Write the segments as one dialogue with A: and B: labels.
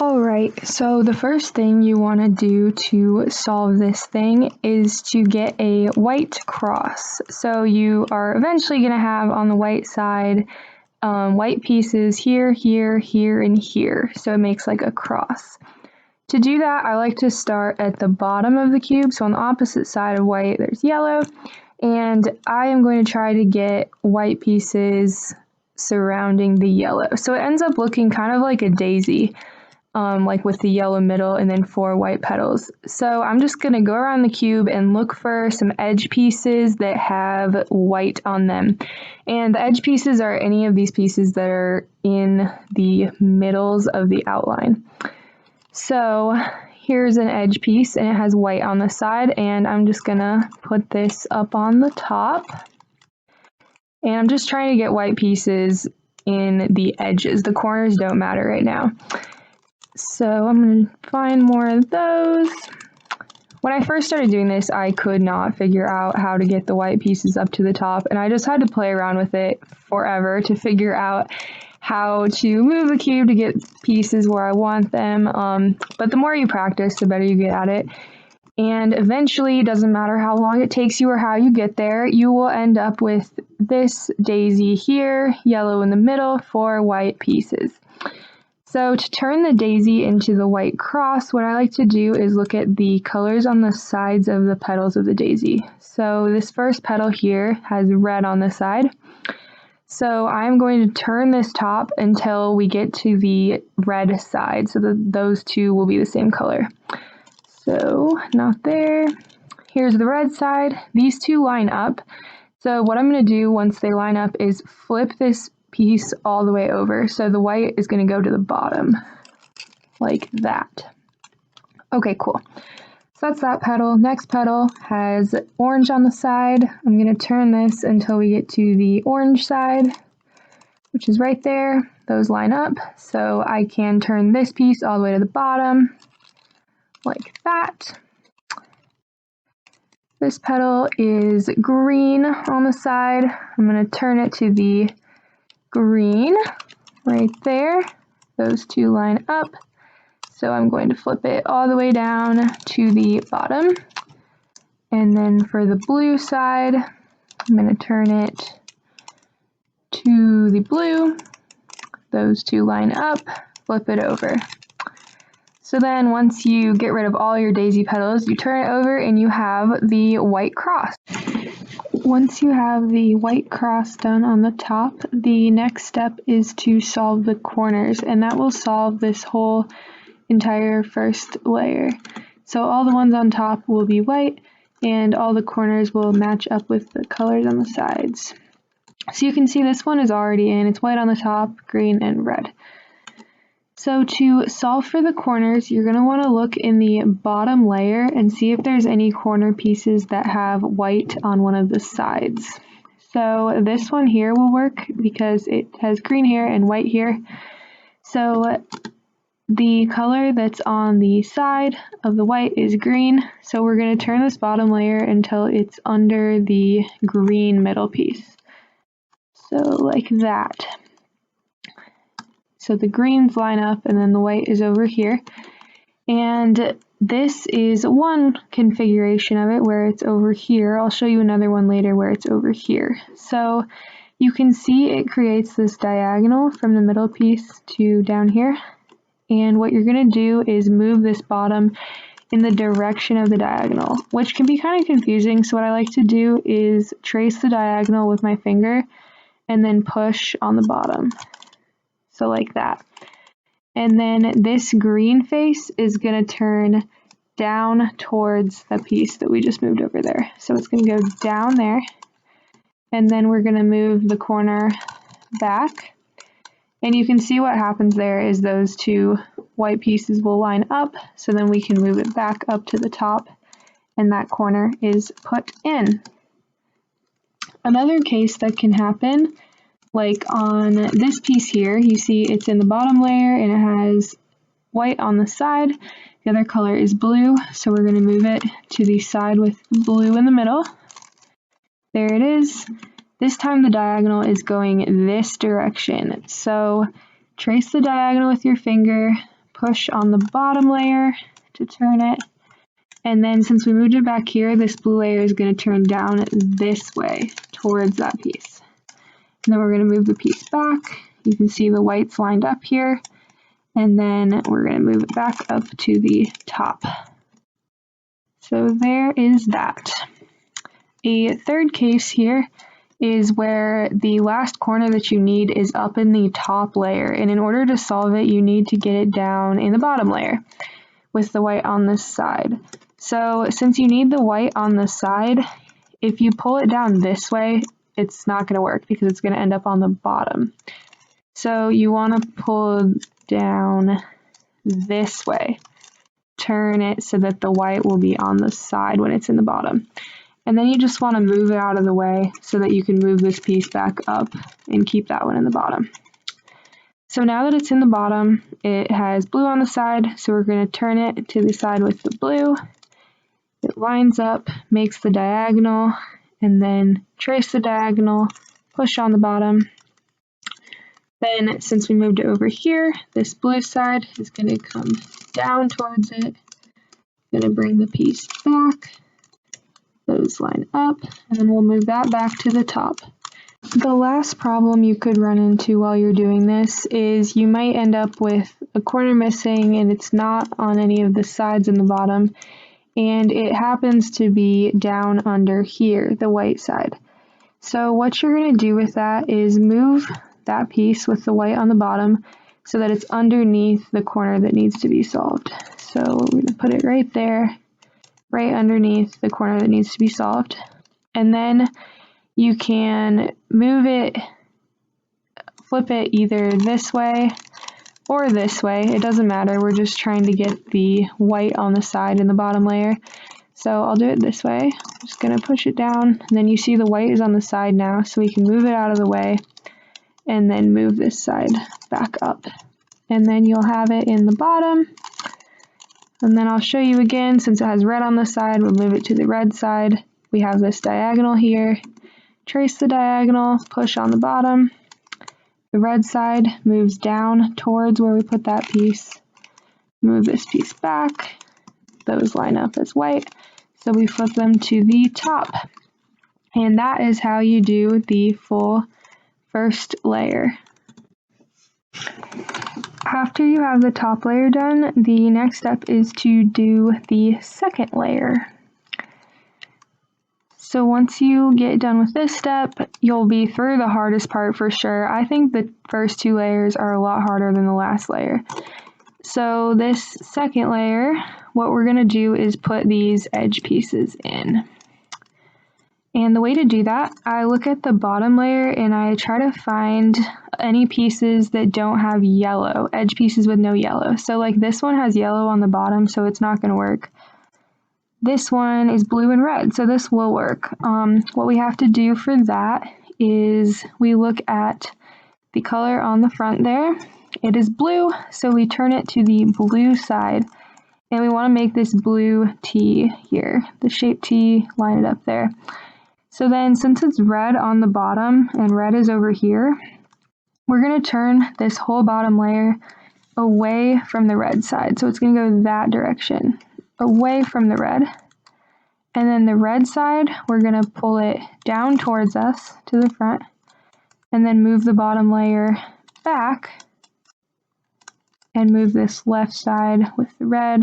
A: Alright, so the first thing you want to do to solve this thing is to get a white cross. So you are eventually going to have on the white side white pieces here, here, here, and here. So it makes like a cross. To do that, I like to start at the bottom of the cube. So on the opposite side of white, there's yellow. And I am going to try to get white pieces surrounding the yellow. So it ends up looking kind of like a daisy. Like with the yellow middle and then 4 white petals. So I'm just going to go around the cube and look for some edge pieces that have white on them. And the edge pieces are any of these pieces that are in the middles of the outline. So here's an edge piece and it has white on the side, and I'm just going to put this up on the top. And I'm just trying to get white pieces in the edges. The corners don't matter right now. So I'm going to find more of those. When I first started doing this, I could not figure out how to get the white pieces up to the top, and I just had to play around with it forever to figure out how to move the cube to get pieces where I want them. But the more you practice, the better you get at it. And eventually, it doesn't matter how long it takes you or how you get there, you will end up with this daisy here, yellow in the middle, 4 white pieces. So to turn the daisy into the white cross, what I like to do is look at the colors on the sides of the petals of the daisy. So this first petal here has red on the side. So I'm going to turn this top until we get to the red side, so that those two will be the same color. So not there. Here's the red side. These two line up. So what I'm going to do once they line up is flip this piece all the way over. So the white is going to go to the bottom, like that. Okay, cool. So that's that petal. Next petal has orange on the side. I'm going to turn this until we get to the orange side, which is right there. Those line up. So I can turn this piece all the way to the bottom, like that. This petal is green on the side. I'm going to turn it to the green right there. Those two line up. So I'm going to flip it all the way down to the bottom. And then for the blue side, I'm going to turn it to the blue. Those two line up, flip it over. So then once you get rid of all your daisy petals, you turn it over and you have the white cross. Once you have the white cross done on the top, the next step is to solve the corners, and that will solve this whole entire first layer. So all the ones on top will be white, and all the corners will match up with the colors on the sides. So you can see this one is already in. It's white on the top, green, and red. So to solve for the corners, you're going to want to look in the bottom layer and see if there's any corner pieces that have white on one of the sides. So this one here will work because it has green here and white here. So the color that's on the side of the white is green. So we're going to turn this bottom layer until it's under the green middle piece. So like that. So the greens line up and then the white is over here. And this is one configuration of it where it's over here. I'll show you another one later where it's over here. So you can see it creates this diagonal from the middle piece to down here. And what you're going to do is move this bottom in the direction of the diagonal, which can be kind of confusing. So what I like to do is trace the diagonal with my finger and then push on the bottom. So like that. And then this green face is going to turn down towards the piece that we just moved over there. So it's going to go down there. And then we're going to move the corner back. And you can see what happens there is those two white pieces will line up. So then we can move it back up to the top. And that corner is put in. Another case that can happen, like on this piece here, you see it's in the bottom layer and it has white on the side. The other color is blue, so we're going to move it to the side with blue in the middle. There it is. This time the diagonal is going this direction. So trace the diagonal with your finger, push on the bottom layer to turn it. And then since we moved it back here, this blue layer is going to turn down this way towards that piece. And then we're going to move the piece back. You can see the white's lined up here. And then we're going to move it back up to the top. So there is that. A third case here is where the last corner that you need is up in the top layer. And in order to solve it, you need to get it down in the bottom layer with the white on this side. So since you need the white on the side, if you pull it down this way, it's not going to work because it's going to end up on the bottom. So you want to pull down this way. Turn it so that the white will be on the side when it's in the bottom. And then you just want to move it out of the way so that you can move this piece back up and keep that one in the bottom. So now that it's in the bottom, it has blue on the side, so we're going to turn it to the side with the blue. It lines up, makes the diagonal, and then trace the diagonal, push on the bottom. Then, since we moved it over here, this blue side is going to come down towards it. Going to bring the piece back. Those line up, and then we'll move that back to the top. The last problem you could run into while you're doing this is you might end up with a corner missing and it's not on any of the sides in the bottom, and it happens to be down under here, the white side. So what you're going to do with that is move that piece with the white on the bottom so that it's underneath the corner that needs to be solved. So we're going to put it right there, right underneath the corner that needs to be solved. And then you can move it, flip it either this way or this way. It doesn't matter. We're just trying to get the white on the side in the bottom layer. So I'll do it this way. I'm just going to push it down. And then you see the white is on the side now, so we can move it out of the way and then move this side back up. And then you'll have it in the bottom. And then I'll show you again, since it has red on the side, we'll move it to the red side. We have this diagonal here. Trace the diagonal, push on the bottom. The red side moves down towards where we put that piece. Move this piece back. Those line up as white. So we flip them to the top. And that is how you do the full first layer. After you have the top layer done, the next step is to do the second layer. So once you get done with this step, you'll be through the hardest part for sure. I think the first two layers are a lot harder than the last layer. So this second layer, what we're going to do is put these edge pieces in. And the way to do that, I look at the bottom layer and I try to find any pieces that don't have yellow, edge pieces with no yellow. So like this one has yellow on the bottom, so it's not going to work. This one is blue and red, so this will work. What we have to do for that is we look at the color on the front there. It is blue, so we turn it to the blue side. And we want to make this blue T here, the shape T, line it up there. So then since it's red on the bottom and red is over here, we're going to turn this whole bottom layer away from the red side. So it's going to go that direction, away from the red. And then the red side, we're going to pull it down towards us to the front and then move the bottom layer back and move this left side with the red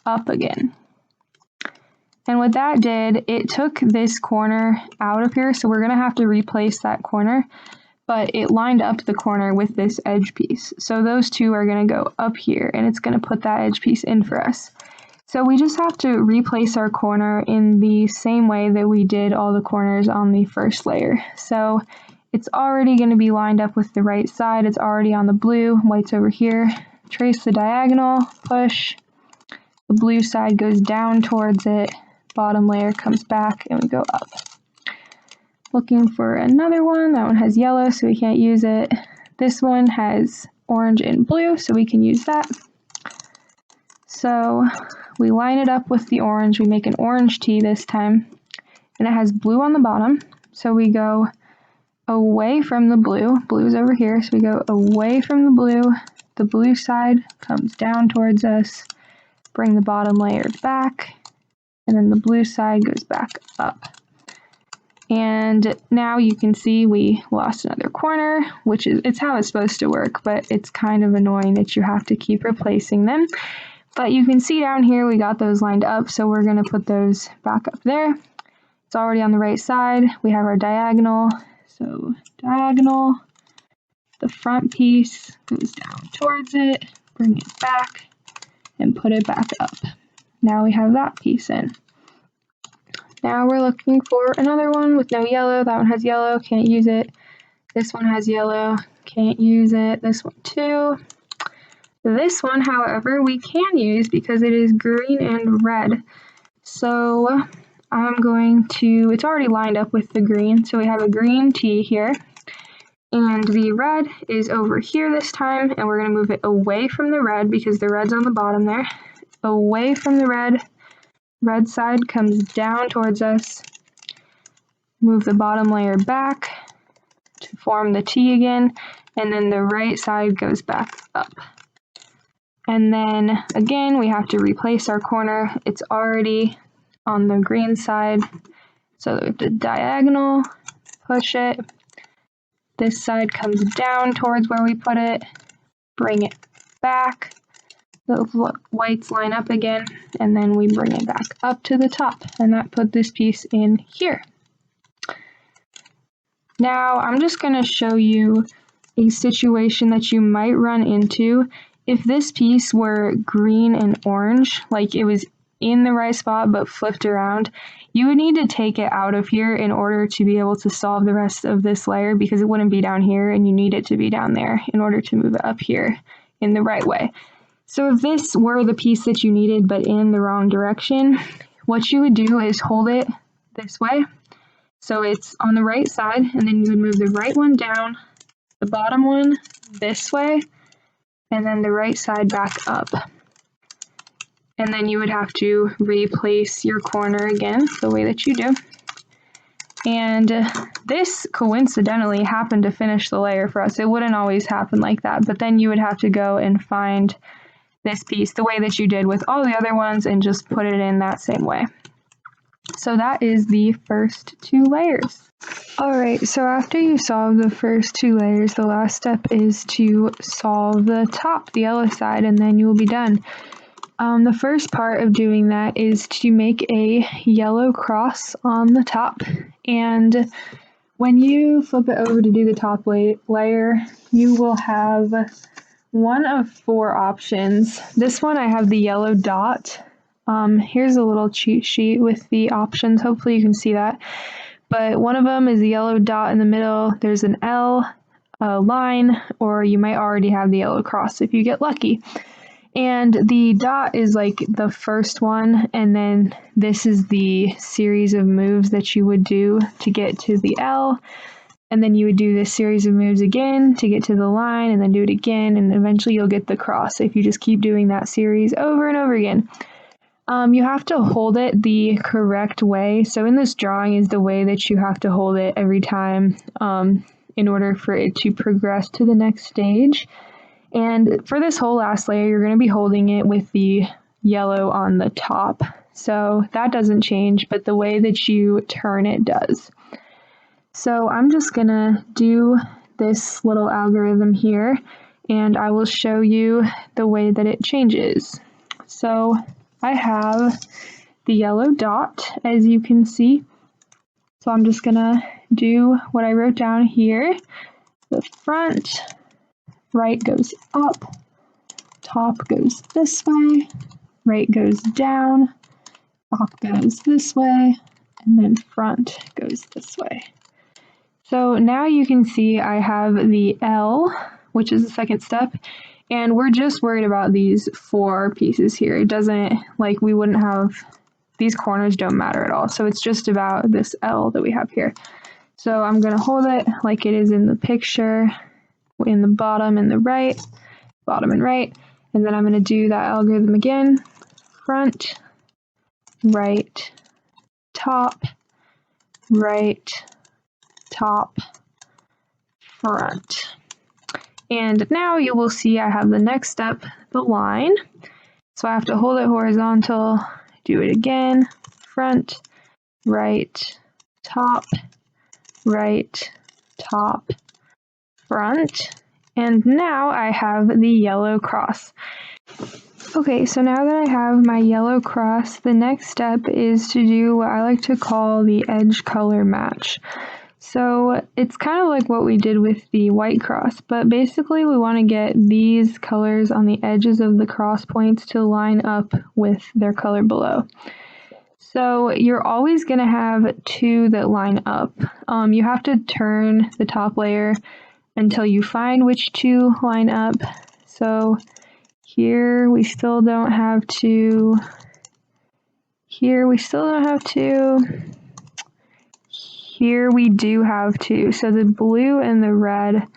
A: up again. And what that did, it took this corner out of here, so we're going to have to replace that corner, but it lined up the corner with this edge piece. So those two are going to go up here, and it's going to put that edge piece in for us. So we just have to replace our corner in the same way that we did all the corners on the first layer. So it's already going to be lined up with the right side. It's already on the blue, white's over here. Trace the diagonal, push. The blue side goes down towards it. Bottom layer comes back and we go up. Looking for another one. That one has yellow, so we can't use it. This one has orange and blue, so we can use that. So we line it up with the orange. We make an orange T this time, and it has blue on the bottom. So we go away from the blue. Blue is over here, so we go away from the blue. the blue side comes down towards us, bring the bottom layer back, and then the blue side goes back up. And now you can see we lost another corner, which is, it's how it's supposed to work, but it's kind of annoying that you have to keep replacing them. But you can see down here we got those lined up, so we're going to put those back up there. It's already on the right side. We have our diagonal, so diagonal, the front piece goes down towards it, bring it back, and put it back up. Now we have that piece in. Now we're looking for another one with no yellow. That one has yellow, can't use it. This one has yellow, can't use it. This one too. This one, however, we can use because it is green and red. So I'm going to, it's already lined up with the green, so we have a green T here. And the red is over here this time, and we're going to move it away from the red because the red's on the bottom there. Away from the red. Red side comes down towards us. Move the bottom layer back to form the T again, and then the right side goes back up. And then again, we have to replace our corner. It's already on the green side, so we have to diagonal, push it. This side comes down towards where we put it, bring it back. The whites line up again, and then we bring it back up to the top, and that put this piece in here. Now I'm just going to show you a situation that you might run into if this piece were green and orange, like it was in the right spot but flipped around. You would need to take it out of here in order to be able to solve the rest of this layer, because it wouldn't be down here and you need it to be down there in order to move it up here in the right way. So if this were the piece that you needed but in the wrong direction, what you would do is hold it this way. So it's on the right side, and then you would move the right one down, the bottom one this way, and then the right side back up. And then you would have to replace your corner again, the way that you do. And this coincidentally happened to finish the layer for us. It wouldn't always happen like that, but then you would have to go and find this piece the way that you did with all the other ones and just put it in that same way. So that is the first two layers. Alright, so after you solve the first two layers, the last step is to solve the top, the yellow side, and then you will be done. The first part of doing that is to make a yellow cross on the top, and when you flip it over to do the top layer, you will have one of four options. This one I have the yellow dot. Here's a little cheat sheet with the options. Hopefully you can see that. But one of them is the yellow dot in the middle. There's an L, a line, or you might already have the yellow cross if you get lucky. And the dot is like the first one, and then this is the series of moves that you would do to get to the L. And then you would do this series of moves again to get to the line, and then do it again, and eventually you'll get the cross if you just keep doing that series over and over again. You have to hold it the correct way. So in this drawing is the way that you have to hold it every time in order for it to progress to the next stage. And for this whole last layer, you're going to be holding it with the yellow on the top. So that doesn't change, but the way that you turn it does. So I'm just going to do this little algorithm here, and I will show you the way that it changes. So I have the yellow dot, as you can see. So I'm just going to do what I wrote down here. The front, right goes up, top goes this way, right goes down, top goes this way, and then front goes this way. So now you can see I have the L, which is the second step, and we're just worried about these four pieces here. It doesn't, like, we wouldn't have, these corners don't matter at all. So it's just about this L that we have here. So I'm going to hold it like it is in the picture, in the bottom and the right, bottom and right, and then I'm going to do that algorithm again. Front, right, top, right, top, front. And now you will see I have the next step, the line. So I have to hold it horizontal, do it again, front, right, top, front, and now I have the yellow cross. Okay, so now that I have my yellow cross, the next step is to do what I like to call the edge color match. So it's kind of like what we did with the white cross, but basically we want to get these colors on the edges of the cross points to line up with their color below. So you're always going to have two that line up. You have to turn the top layer until you find which two line up. So here we still don't have two. Here we still don't have two. Here we do have two. So the blue and the red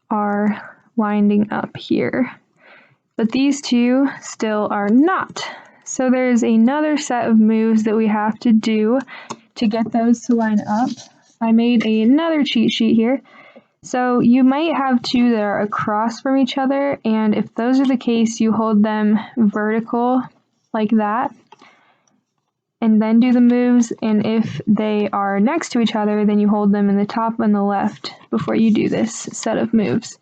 A: are lining up here. But these two still are not. So there's another set of moves that we have to do to get those to line up. I made another cheat sheet here. So you might have two that are across from each other, and if those are the case, you hold them vertical like that, and then do the moves, and if they are next to each other, then you hold them in the top and the left before you do this set of moves.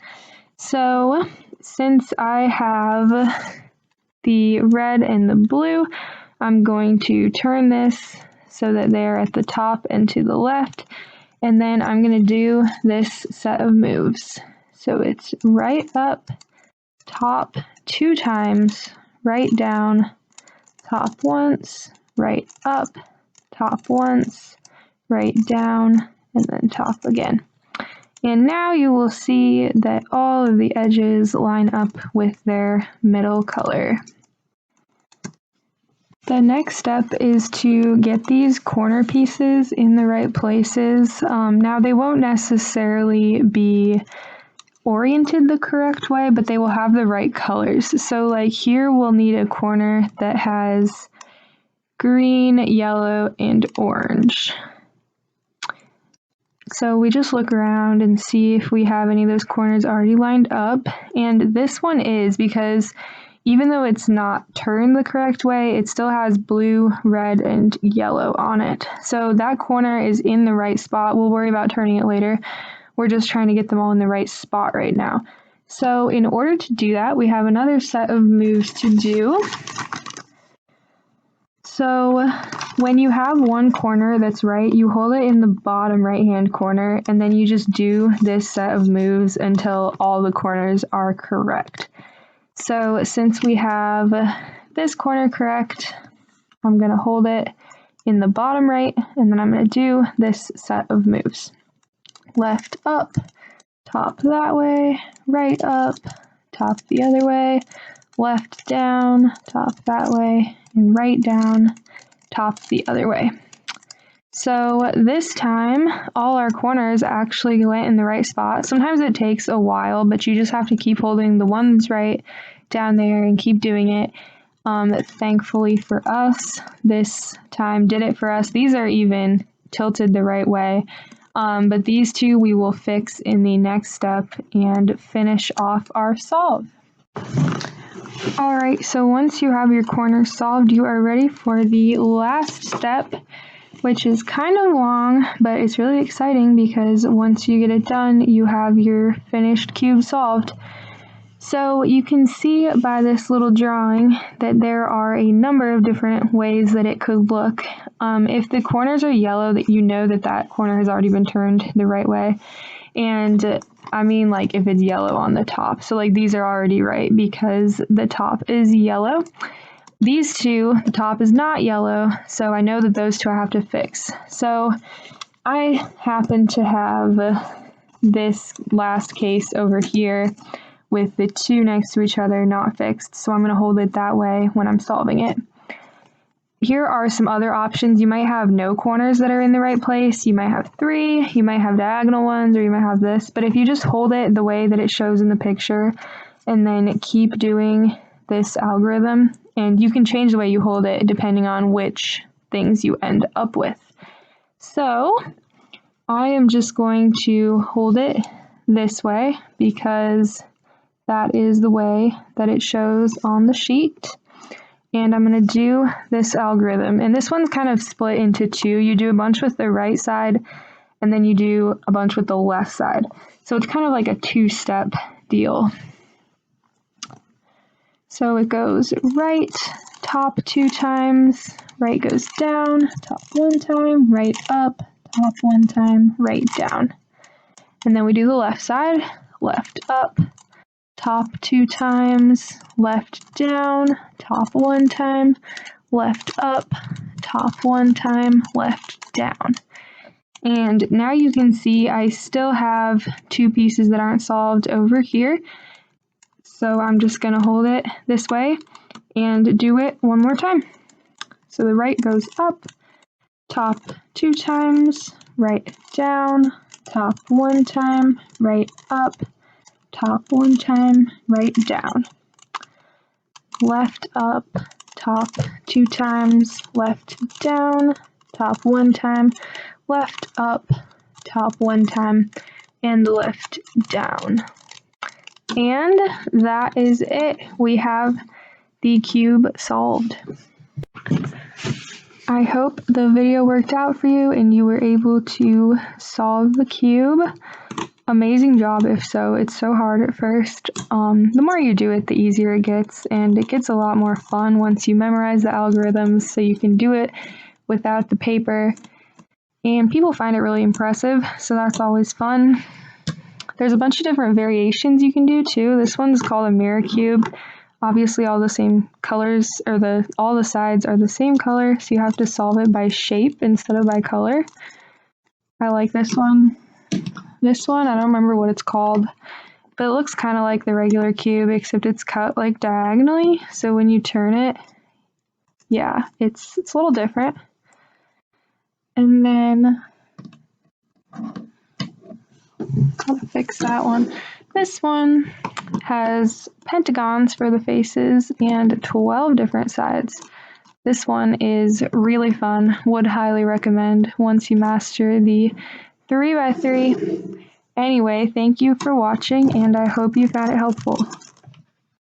A: So since I have the red and the blue, I'm going to turn this so that they're at the top and to the left, and then I'm going to do this set of moves. So it's right up, top 2 times, right down, top once, right up, top once, right down, and then top again. And now you will see that all of the edges line up with their middle color. The next step is to get these corner pieces in the right places. Now they won't necessarily be oriented the correct way, but they will have the right colors. So like here we'll need a corner that has green, yellow, and orange. So we just look around and see if we have any of those corners already lined up. And this one is, because even though it's not turned the correct way, it still has blue, red, and yellow on it. So that corner is in the right spot. We'll worry about turning it later. We're just trying to get them all in the right spot right now. So in order to do that, we have another set of moves to do. So when you have one corner that's right, you hold it in the bottom right-hand corner, and then you just do this set of moves until all the corners are correct. So since we have this corner correct, I'm going to hold it in the bottom right, and then I'm going to do this set of moves. Left up, top that way, right up, top the other way, left down, top that way, and right down, top the other way. So this time, all our corners actually went in the right spot. Sometimes it takes a while, but you just have to keep holding the ones right down there and keep doing it. Thankfully for us, this time did it for us. These are even tilted the right way, but these two we will fix in the next step and finish off our solve. Alright, so once you have your corners solved, you are ready for the last step, which is kind of long, but it's really exciting because once you get it done, you have your finished cube solved. So you can see by this little drawing that there are a number of different ways that it could look. If the corners are yellow, that you know that that corner has already been turned the right way. And I mean, like, if it's yellow on the top. So like these are already right because the top is yellow. These two, the top is not yellow, so I know that those two I have to fix. So I happen to have this last case over here with the two next to each other not fixed, so I'm going to hold it that way when I'm solving it. Here are some other options. You might have no corners that are in the right place. You might have 3, you might have diagonal ones, or you might have this. But if you just hold it the way that it shows in the picture and then keep doing this algorithm, and you can change the way you hold it depending on which things you end up with. So I am just going to hold it this way because that is the way that it shows on the sheet. And I'm going to do this algorithm. And this one's kind of split into two. You do a bunch with the right side, and then you do a bunch with the left side. So it's kind of like a two-step deal. So it goes right, top 2 times, right goes down, top 1 time, right up, top 1 time, right down. And then we do the left side, left up, top 2 times, left down, top 1 time, left up, top 1 time, left down. And now you can see I still have 2 pieces that aren't solved over here. So I'm just going to hold it this way and do it one more time. So the right goes up, top 2 times, right down, top 1 time, right up, top 1 time, right down. Left up, top 2 times, left down, top 1 time, left up, top 1 time, and left down. And that is it. We have the cube solved. I hope the video worked out for you and you were able to solve the cube. Amazing job if so. It's so hard at first. The more you do it, the easier it gets, and it gets a lot more fun once you memorize the algorithms so you can do it without the paper. And people find it really impressive, so that's always fun. There's a bunch of different variations you can do too. This one's called a mirror cube. Obviously all the same colors, or all the sides are the same color, so you have to solve it by shape instead of by color. I like this one. This one, I don't remember what it's called, but it looks kind of like the regular cube, except it's cut like diagonally, so when you turn it, yeah, it's a little different. And then, I'll fix that one. This one has pentagons for the faces and 12 different sides. This one is really fun, would highly recommend once you master the 3x3. Anyway, thank you for watching, and I hope you found it helpful.